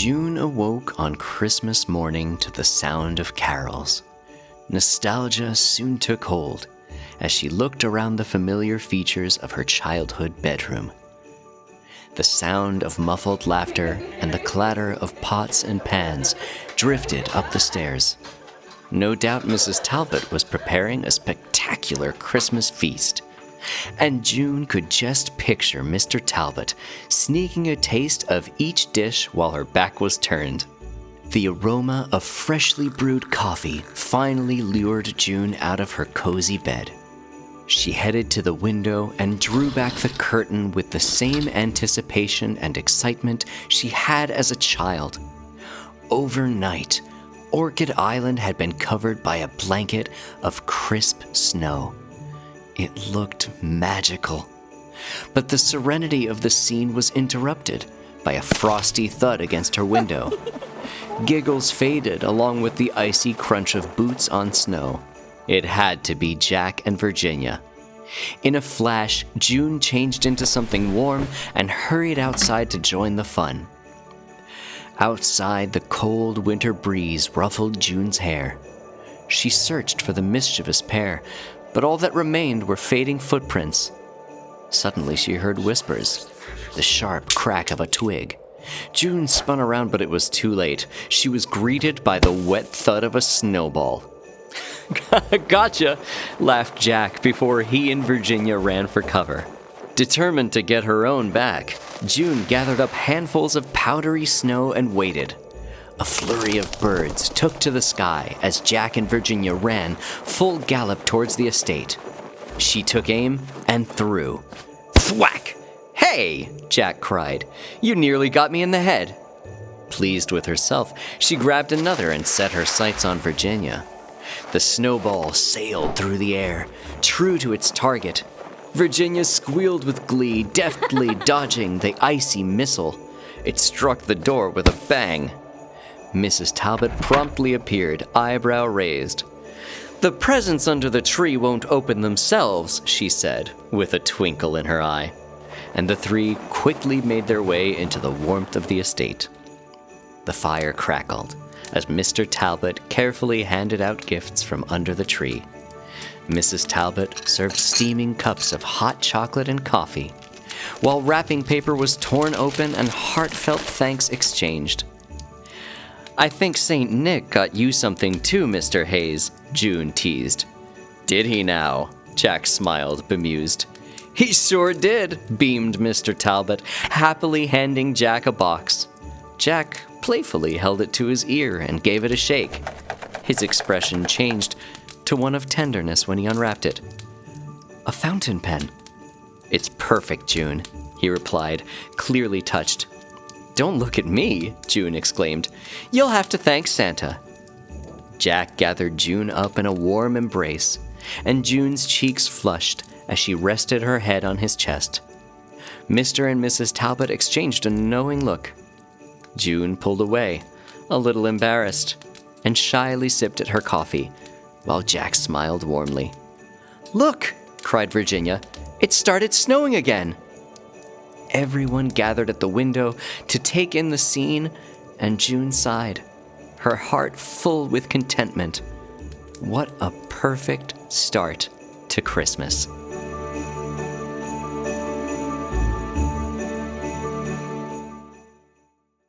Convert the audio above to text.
June awoke on Christmas morning to the sound of carols. Nostalgia soon took hold as she looked around the familiar features of her childhood bedroom. The sound of muffled laughter and the clatter of pots and pans drifted up the stairs. No doubt Mrs. Talbot was preparing a spectacular Christmas feast, and June could just picture Mr. Talbot sneaking a taste of each dish while her back was turned. The aroma of freshly brewed coffee finally lured June out of her cozy bed. She headed to the window and drew back the curtain with the same anticipation and excitement she had as a child. Overnight, Orchid Island had been covered by a blanket of crisp snow. It looked magical. But the serenity of the scene was interrupted by a frosty thud against her window. Giggles faded along with the icy crunch of boots on snow. It had to be Jack and Virginia. In a flash, June changed into something warm and hurried outside to join the fun. Outside, the cold winter breeze ruffled June's hair. She searched for the mischievous pair, but all that remained were fading footprints. Suddenly she heard whispers, the sharp crack of a twig. June spun around, but it was too late. She was greeted by the wet thud of a snowball. "Gotcha," laughed Jack before he and Virginia ran for cover. Determined to get her own back, June gathered up handfuls of powdery snow and waited. A flurry of birds took to the sky as Jack and Virginia ran full gallop towards the estate. She took aim and threw. Thwack! "Hey!" Jack cried. "You nearly got me in the head." Pleased with herself, she grabbed another and set her sights on Virginia. The snowball sailed through the air, true to its target. Virginia squealed with glee, deftly dodging the icy missile. It struck the door with a bang. Mrs. Talbot promptly appeared, eyebrow raised. "The presents under the tree won't open themselves," she said, with a twinkle in her eye. And the three quickly made their way into the warmth of the estate. The fire crackled as Mr. Talbot carefully handed out gifts from under the tree. Mrs. Talbot served steaming cups of hot chocolate and coffee, while wrapping paper was torn open and heartfelt thanks exchanged. "I think St. Nick got you something too, Mr. Hayes," June teased. "Did he now?" Jack smiled, bemused. "He sure did," beamed Mr. Talbot, happily handing Jack a box. Jack playfully held it to his ear and gave it a shake. His expression changed to one of tenderness when he unwrapped it. "A fountain pen." "It's perfect, June," he replied, clearly touched. "Don't look at me," June exclaimed. "You'll have to thank Santa." Jack gathered June up in a warm embrace, and June's cheeks flushed as she rested her head on his chest. Mr. and Mrs. Talbot exchanged a knowing look. June pulled away, a little embarrassed, and shyly sipped at her coffee, while Jack smiled warmly. "Look!" cried Virginia. "It started snowing again!" Everyone gathered at the window to take in the scene, and June sighed, her heart full with contentment. What a perfect start to Christmas.